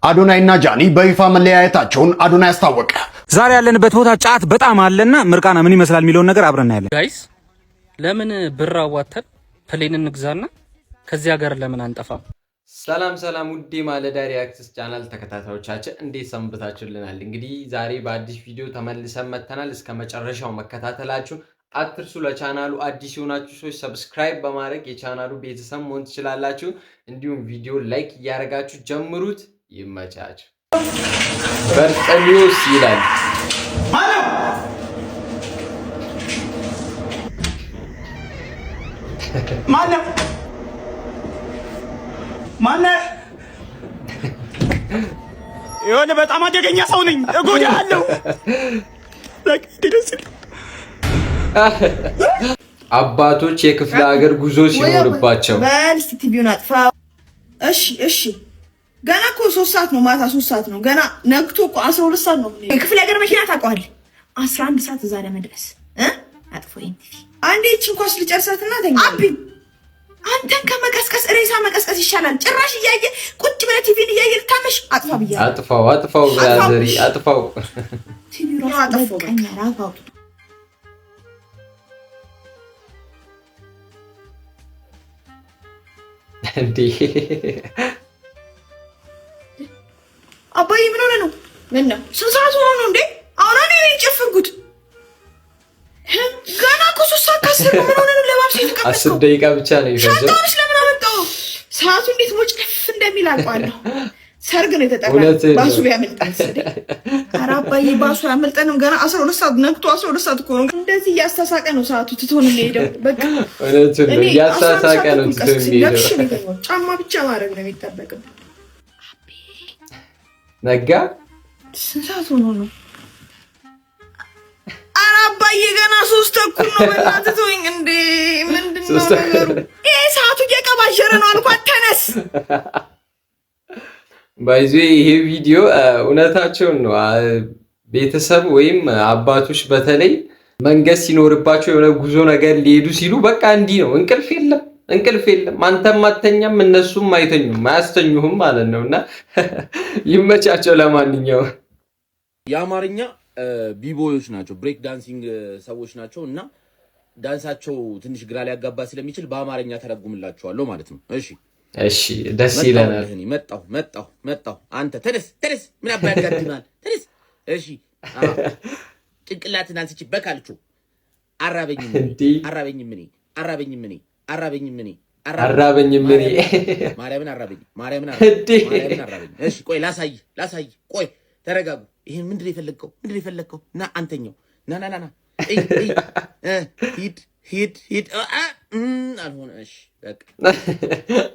አዶናይና ጃኒ በይፋ መለያየታቸውን አዶናይ አስታወቀ። ዛሬ ያለንበት ቦታ ጫት በጣም አለና ምርቃና ምን ይመስላል የሚለውን ነገር አብረን እናያለን። ጋይስ ለምን ብር አዋተን ፕሌን እንግዛና ከዚህ ሀገር ለምን አንጠፋም? ሰላም ውዴ ማለዳ ሪአክትስ ቻናል ተከታታዮቻችን እንዴት ሰንብታችሁልናል? እንግዲህ ዛሬ በአዲስ ቪዲዮ ተመልሰን መጥተናል። እስከ መጨረሻው መከታተላችሁ አትርሱ። ለቻናሉ አዲስ የሆናችሁ ሰዎች ሰብስክራይብ በማድረግ የቻናሉ ቤተሰብ መሆን ትችላላችሁ። እንዲሁም ቪዲዮ ላይክ እያደረጋችሁ ጀምሩት። ይመቻችሁ። በርጠኒዮስ ይላል ማነው? የሆነ በጣም አደገኛ ሰው ነኝ፣ እጎዳለሁ። አባቶች የክፍለ ሀገር ጉዞ ሲኖርባቸው በልስ ቲቪውን አጥፋው። እሺ ገና እኮ 3 ሰዓት ነው፣ ማታ 3 ሰዓት ነው። ገና ነግቶ እኮ 12 ሰዓት ነው። የክፍለ ሀገር መኪና ታውቀዋለህ? 11 ሰዓት እዛ ለመድረስ አጥፎ ቲቪ አንዴ እቺን ኳስ ልጨርሳትና ተኛ። አንተን ከመቀስቀስ ሬሳ መቀስቀስ ይሻላል። ጭራሽ እያየ ቁጭ ብለህ ቲቪን እያየ ልታመሽ። አጥፋ ብያለሁ። አጥፋው ብራዘሪ አጥፋው። ቲቪው ራሱ ቀኛ ራፋው እንዴ! አባዬ ምን ሆነ ነው? ምን ነው? ስንት ሰዓት ሆኖ ነው እንዴ? አሁን እኔ ነኝ ጨፍንኩት። ገና እኮ 3 ሰዓት ከ10 ምን ሆነ ነው? ለባብሽ የተቀመጥኩት 10 ደቂቃ ብቻ ነው የፈጀው። ሻንጣውሽ ለምን አመጣው? ሰዓቱ እንዴት ሞጭ ከፍ እንደሚል አውቀዋለሁ። ሰርግ ነው የተጠራው። ባሱ ሊያመልጠን ሰደ። ኧረ አባዬ ባሱ ያመልጠንም። ገና 12 ሰዓት ነግቶ 12 ሰዓት እኮ ነው። እንደዚህ እያስተሳቀ ነው ሰዓቱ ትቶን የሚሄደው። በቃ እውነቱን ነው፣ እያስተሳቀ ነው ትቶን የሚሄደው። ጫማ ብቻ ማድረግ ነው የሚጠበቅብን። ነጋ ስንት ሰዓት ሆኖ ነው? ኧረ አባዬ ገና 3 ተኩል ነው። በእናትህ ተወኝ እንዴ! ምንድን ነው ነገሩ? ይሄ ሰዓቱ እየቀባጀረ ነው አልኳት። ተነስ ባይዙ። ይሄ ቪዲዮ እውነታቸውን ነው። ቤተሰብ ወይም አባቶች በተለይ መንገስ ሲኖርባቸው የሆነ ጉዞ ነገር ሊሄዱ ሲሉ በቃ እንዲህ ነው። እንቅልፍ የለም። አንተም አተኛም እነሱም አይተኙም፣ አያስተኙህም ማለት ነውና ይመቻቸው። ለማንኛውም የአማርኛ ቢቦዮች ናቸው፣ ብሬክ ዳንሲንግ ሰዎች ናቸው እና ዳንሳቸው ትንሽ ግራ ሊያጋባ ስለሚችል በአማርኛ ተረጉምላቸዋለሁ ማለት ነው። እሺ ደስ ይለናል። መጣሁ። አንተ ተነስ፣ ምን አባ ያጋድማል? ተነስ። እሺ ጭንቅላትን አንስቼ በካልቾ አራበኝም እኔ ማርያምን አራበኝ። እሺ ቆይ ላሳይ። ቆይ ተረጋጉ። ይሄን ምንድን ነው የፈለግከው? ና አንተኛው ና ሂድ አልሆነ። እሺ በቃ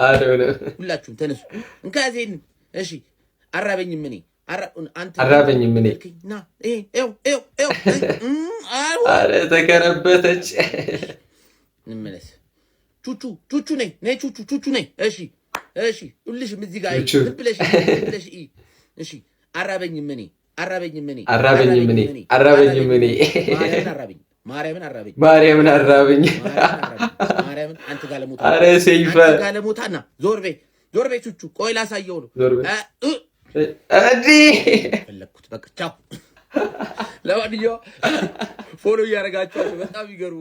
አልሆነ። ሁላችሁም ተነሱ። እንካዜን እሺ አራበኝም እኔ ና አረ ተከረበተች። እንመለስ። ቹቹ ነኝ ቹቹ ነኝ። እሺ ሁልሽም እዚህ ጋር ብለሽ እሺ አራበኝም እኔ ማርያምን አራበኝ። አንተ ጋለሞታና ዞር በይ ቹቹ። ቆይ ላሳየው ነው ፈለኩት። በቃ ቻው። ለማንኛውም ፎሎ እያደረጋችሁ በጣም ይገሩ።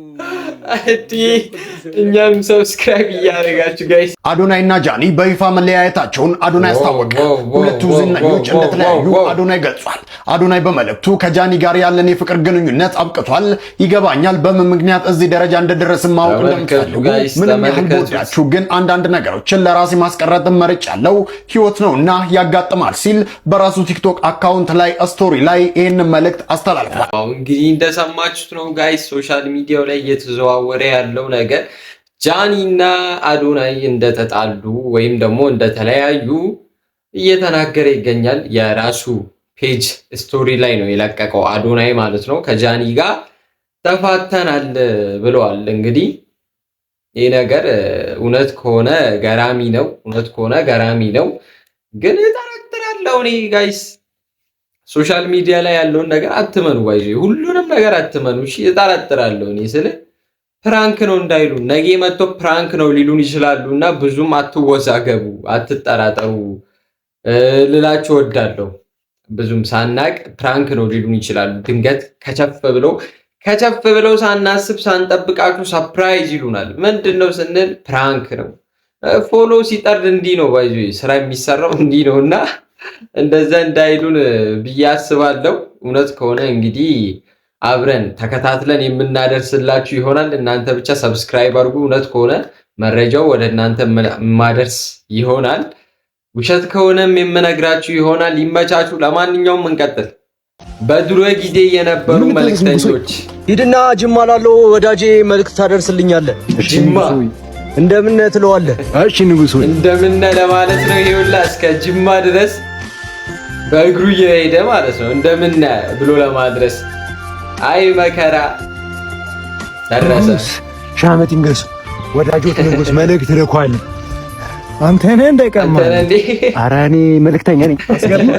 እኛም ሰብስክራይብ እያደረጋችሁ ጋይስ። አዶናይና ጃኒ በይፋ መለያየታቸውን አዶናይ አስታወቀ። ሁለቱ ዝነኞች እንደተለያዩ አዶናይ ገልጿል። አዶናይ በመልእክቱ ከጃኒ ጋር ያለን የፍቅር ግንኙነት አብቅቷል። ይገባኛል በምን ምክንያት እዚህ ደረጃ እንደደረስን ማወቅ እንደምትፈልጉ። ምንም ያህል ቦዳችሁ ግን አንዳንድ ነገሮችን ለራሴ ማስቀረት መርጫለሁ። ህይወት ነውና ያጋጥማል ሲል በራሱ ቲክቶክ አካውንት ላይ ስቶሪ ላይ ይህን መልእክት አስተላልፏል። እንግዲህ እንደሰማችሁት ነው ጋይስ፣ ሶሻል ሚዲያው ላይ እየተዘዋወረ ያለው ነገር ጃኒና አዶናይ እንደተጣሉ ወይም ደግሞ እንደተለያዩ እየተናገረ ይገኛል። የራሱ ፔጅ ስቶሪ ላይ ነው የለቀቀው አዶናይ ማለት ነው። ከጃኒ ጋር ተፋተናል ብለዋል። እንግዲህ ይህ ነገር እውነት ከሆነ ገራሚ ነው፣ ግን እጠረጥራለሁ እኔ ጋይስ። ሶሻል ሚዲያ ላይ ያለውን ነገር አትመኑ፣ ሁሉንም ነገር አትመኑ። እሺ እጠረጥራለሁ እኔ ስለ ፕራንክ ነው እንዳይሉ ነገ መጥቶ ፕራንክ ነው ሊሉን ይችላሉና ብዙም አትወዛገቡ፣ አትጠራጠሩ። ልላችሁ ወዳለሁ። ብዙም ሳናቅ ፕራንክ ነው ሊሉን ይችላሉ። ድንገት ከቸፍ ብለው ሳናስብ ሳንጠብቃችሁ ሰርፕራይዝ ይሉናል። ምንድነው ስንል ፕራንክ ነው። ፎሎ ሲጠርድ እንዲህ ነው ባይዙ ስራ የሚሰራው እንዲህ ነውና እንደዛ እንዳይሉን ብዬ አስባለሁ። እውነት ከሆነ እንግዲህ አብረን ተከታትለን የምናደርስላችሁ ይሆናል። እናንተ ብቻ ሰብስክራይብ አድርጉ። እውነት ከሆነ መረጃው ወደ እናንተ ማደርስ ይሆናል። ውሸት ከሆነም የምነግራችሁ ይሆናል። ይመቻችሁ። ለማንኛውም እንቀጥል። በድሮ ጊዜ የነበሩ መልእክተኞች ሂድና ጅማ ላለው ወዳጄ መልእክት ታደርስልኛለህ። ጅማ እንደምን ትለዋለህ? እሺ ንጉስ ሆይ እንደምን ለማለት ነው። ይኸውላ እስከ ጅማ ድረስ በእግሩ እየሄደ ማለት ነው እንደምን ብሎ ለማድረስ። አይ መከራ ደረሰ። ሻመት ይንገስ ወዳጆት ንጉስ መልእክት ልኳል። አንተ ነህ እንደቀማ ኧረ እኔ መልእክተኛ ነኝ። አስገርም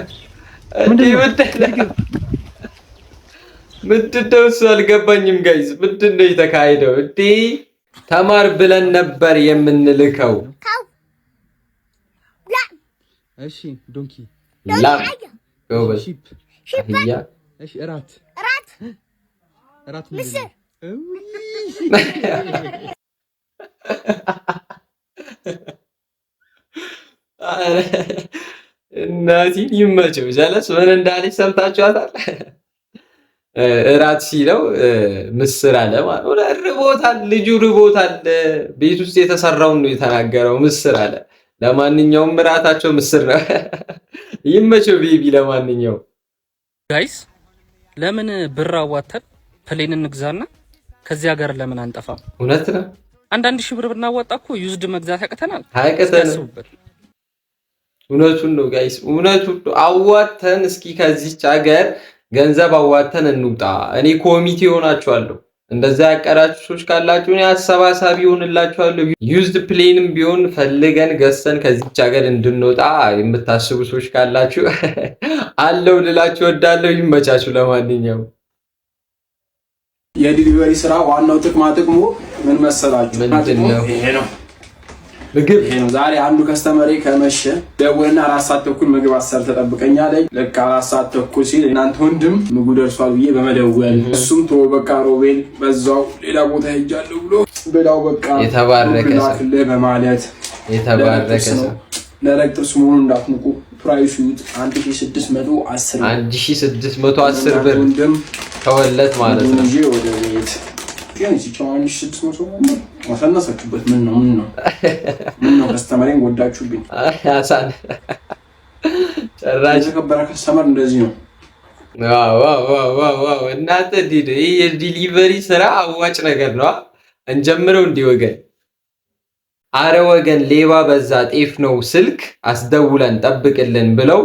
ምንድነው እሱ አልገባኝም። ጋይዝ ምንድነው የተካሄደው? እንዴ ተማር ብለን ነበር የምንልከው። እሺ ዶንኪ ላም ጎበዝ አህያ እሺ እራት ምስር እናቲን ይመቸው። ጀለስ ምን እንዳለች ሰምታችኋታል? እራት ሲለው ምስር አለ ማለት ነው። ርቦታል፣ ልጁ ርቦታል። ቤት ውስጥ የተሰራውን ነው የተናገረው። ምስር አለ። ለማንኛውም እራታቸው ምስር ነው። ይመቸው ቤቢ። ለማንኛውም ጋይስ ለምን ብር አዋተን ፕሌን እንግዛና ከዚህ ሀገር ለምን አንጠፋም? እውነት ነው። አንዳንድ ሺህ ብር ብናዋጣ እኮ ዩዝድ መግዛት ያቅተናል። እውነቱን ነው ጋይስ፣ እውነቱን ነው። አዋተን እስኪ ከዚች ሀገር ገንዘብ አዋተን እንውጣ። እኔ ኮሚቴ ሆናችኋለሁ። እንደዛ ያቀዳችሁ ሰዎች ካላችሁ እኔ አሰባሳቢ ሆንላችኋለሁ። ዩዝድ ፕሌንም ቢሆን ፈልገን ገዝተን ከዚች ሀገር እንድንወጣ የምታስቡ ሰዎች ካላችሁ አለው ልላችሁ ወዳለሁ። ይመቻችሁ። ለማንኛውም የዲሊቨሪ ስራ ዋናው ጥቅሙ ምን መሰላችሁ? ምንድነው? ይሄ ነው ምግብ። ይሄ ነው። ዛሬ አንዱ ከስተመሬ ከመሸ ደውልና 4 ሰዓት ተኩል ምግብ አሰር ተጠብቀኛለኝ። ለካ 4 ሰዓት ተኩል ሲል እናንተ ወንድም ምግቡ ደርሷል ብዬ በመደወል እሱም ቶ በቃ ሮቤል በዛው ሌላ ቦታ ሄጃለሁ ብሎ ብላው በቃ የተባረከ ሰው በማለት የተባረከ ሰው ደረቅ ጥርስ መሆኑን እንዳትንቁ። ፕራይሱ 1610 ብር ወንድም ተወለት ማለት ነው። እንጂ ወደ ቤት ግን ሲጫዋን 1600 ማሰናሳችሁበት ምን ነው ከስተመሬን ወዳችሁብኝ። አሳን ጭራሽ ከበረ ከስተመር እንደዚህ ነው። ዋው እናንተ ይሄ የዲሊቨሪ ስራ አዋጭ ነገር ነው። እንጀምረው እንዲህ ወገን። አረ ወገን ሌባ በዛ ጤፍ ነው ስልክ አስደውለን ጠብቅልን ብለው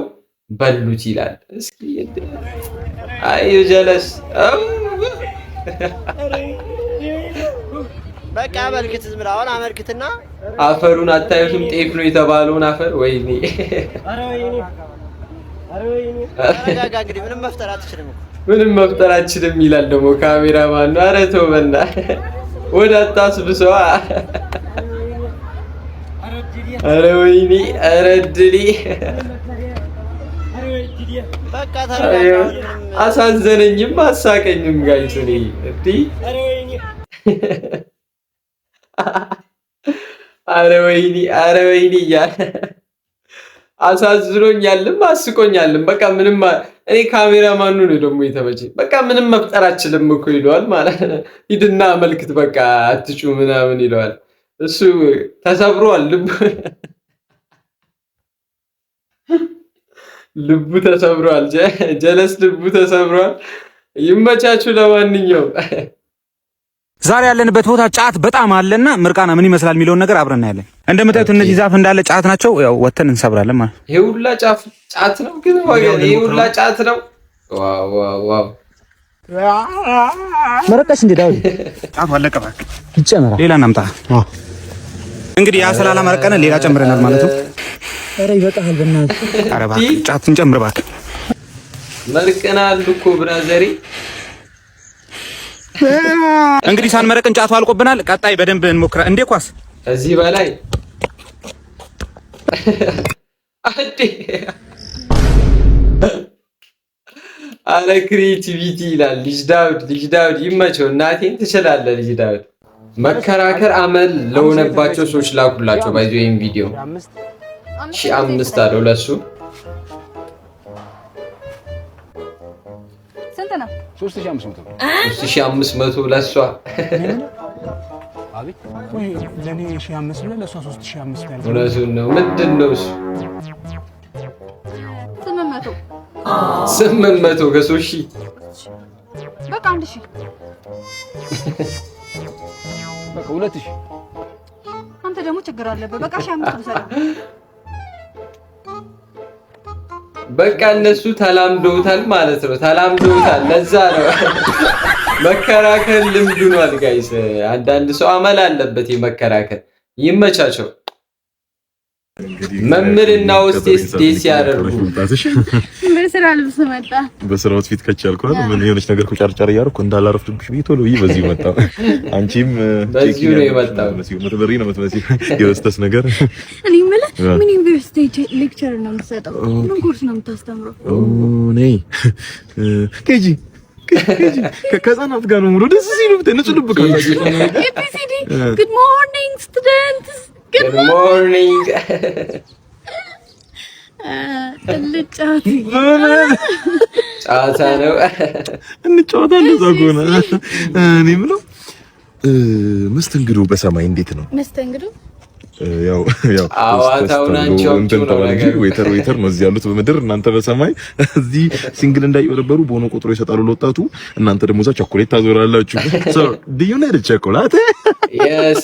በሉት ይላል። እስኪ አይ ጀለስ በቃ አመልክት፣ ዝም ብለህ አመልክትና አፈሩን አታዩትም? ጤፍ ነው የተባለውን አፈር። ወይኔ አረ ወይኔ አረጋጋ። እንግዲህ ምንም መፍጠር አትችልም ይላል ደግሞ ካሜራማን ነው። አረ ተው በእናትህ ወደ አታስብሰዋ። አረ ወይኔ አረ ድሊ በቃ ተረጋጋ። አሳዘነኝም አሳቀኝም ጋይስ እኔ እንዴ አረ ወይኔ እያለ አሳዝኖኛልም አስቆኛልም። በቃ ምንም እኔ ካሜራማኑ ነው ደግሞ የተመቸኝ። በቃ ምንም መፍጠር አችልም እኮ ይለዋል ማለት ነው። ሂድና አመልክት በቃ አትጩ ምናምን ይለዋል። እሱ ተሰብሯል፣ ልቡ ተሰብሯል። ጀለስ ልቡ ተሰብሯል። ይመቻችሁ። ለማንኛውም ዛሬ ያለንበት ቦታ ጫት በጣም አለና ምርቃና ምን ይመስላል የሚለውን ነገር አብረን እናያለን። እንደምታዩት እነዚህ ዛፍ እንዳለ ጫት ናቸው። ያው ወተን እንሰብራለን ማለት ነው። ይሄ ሁላ ጫት ነው ግን ወገን፣ ይሄ ሁላ ጫት ነው። ዋው መረቀሽ እንዴ ዳው ጫት አለቀ። እባክህ ይጨመራል። ሌላ እናምጣ። እንግዲህ ያ ሰላላ መረቀነ ሌላ ጨምረናል ማለት ነው። ኧረ ይበቃል በእናትህ። ኧረ እባክህ ጫት እንጨምር እባክህ። መርቀናል እኮ ብራዘሪ። እንግዲህ ሳንመረቅን ጫቱ አልቆብናል። ቀጣይ በደንብ እንሞክራ። እንዴ ኳስ እዚህ በላይ አዴ አለ ክሬቲቪቲ ይላል ልጅ ዳውድ ይመቸው። እናቴን ትችላለህ ልጅ ዳውድ። መከራከር አመል ለሆነባቸው ሰዎች ላኩላቸው። ባይዞ ይሄን ቪዲዮ 5,000 አለው ለሱ። ስንት ነው? 3,500 ለሷ። አቤት ወይ ለኔ 1,500 ለሷ 3,500 እውነቱን ነው። ምንድን ነው እሱ? 800 ከ3,000 በቃ 1,000 በቃ 2,000። አንተ ደግሞ ችግር አለበት። በቃ 1,500 በቃ እነሱ ተላምደውታል ማለት ነው። ተላምደውታል። ለዛ ነው መከራከር ልምዱ ነው ጋይስ። አንዳንድ ሰው አመል አለበት የመከራከር። ይመቻቸው። መምህርና ውስጤስ ዴስ ያደርጉ በስራ ልብስ መጣ። በስራ ውስጥ ፊት ከቻልኩ ምን የሆነች ነገር ቁጫርጫር እያደረኩ እንዳላረፍድብሽ ብዬ ቶሎ ብዬ በዚህ መጣ። አንቺም በዚሁ ነው የመጣው። መተበሪ ነው የምትመስለው። የወስተስ ነገር እኔ ማለት ምን ዩኒቨርሲቲ ሌክቸር ነው የምትሰጠው? ምን ኮርስ ነው የምታስተምረው? ነይ ኬጂ ከህፃናት ጋር ነው ሙሉ ደስ ሲሉ ንጹህ ልብ ካላችሁ ኤቢሲዲ ጉድ ሞርኒንግ ስቱደንትስ ጉድ ሞርኒንግ ልጫወት ጨዋታ ነው እንጫወታለን። እዛ ከሆነ እኔ የምለው መስተንግዶ በሰማይ እንዴት ነው መስተንግዶ? ያው አዋታውናቸው ነው ነገር ዌተር ነው እዚህ ያሉት በምድር እናንተ በሰማይ እዚህ ሲንግል እንዳይወረበሩ በሆነ ቁጥሩ ይሰጣሉ ለወጣቱ። እናንተ ደግሞ እዛ ቸኮሌት ታዞራላችሁ። ሶ ዱ ዩ ኒድ ቸኮሌት? yes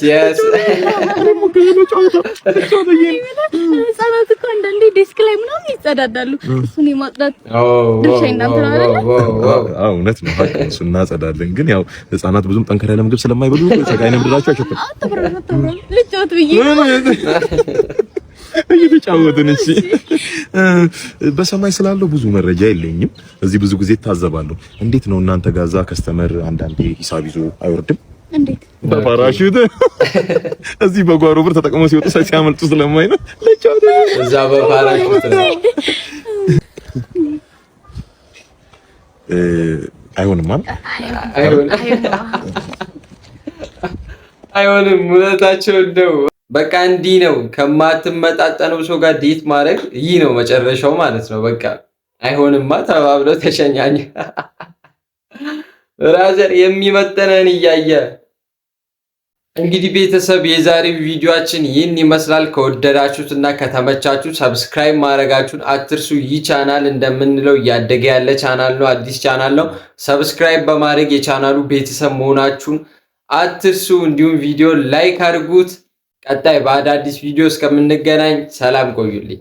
ህጻናት እኮ አንዳንዴ ዴስክ ላይ ምናምን ይጸዳዳሉ። እሱን የማጽዳት ድርሻ እናንተ ነው አይደል? አዎ እውነት ነው። እሱን እናጸዳለን። ግን ያው ህጻናት ብዙም ጠንከር ያለ ምግብ ስለማይበሉ ሰጋይነ ምድራቸው አይሸጥም። ልጫወት ብዬ እየተጫወትን እሺ። በሰማይ ስላለው ብዙ መረጃ የለኝም። እዚህ ብዙ ጊዜ ታዘባለሁ። እንዴት ነው እናንተ ጋዛ ከስተመር አንዳንዴ ሂሳብ ይዞ አይወርድም? እንዴት በፓራሹት እዚህ በጓሮ ብር ተጠቅሞ ሲወጡ ሲያመልጡ ስለማይ ነው። ለቻው እዛ በፓራሹት ነው። አይሆንም አይሆንም። እውነታቸው ነው። በቃ እንዲህ ነው። ከማትመጣጠነው ሰው ጋር ዴት ማድረግ ይህ ነው መጨረሻው ማለት ነው። በቃ አይሆንማ ተባብለው ተሸኛኝ። ራዘር የሚመጠነን እያየ እንግዲህ ቤተሰብ የዛሬው ቪዲዮአችን ይህን ይመስላል። ከወደዳችሁትና ከተመቻችሁ ሰብስክራይብ ማድረጋችሁን አትርሱ። ይህ ቻናል እንደምንለው እያደገ ያለ ቻናል ነው። አዲስ ቻናል ነው። ሰብስክራይብ በማድረግ የቻናሉ ቤተሰብ መሆናችሁን አትርሱ። እንዲሁም ቪዲዮ ላይክ አድርጉት። ቀጣይ በአዳዲስ ቪዲዮ እስከምንገናኝ ሰላም ቆዩልኝ።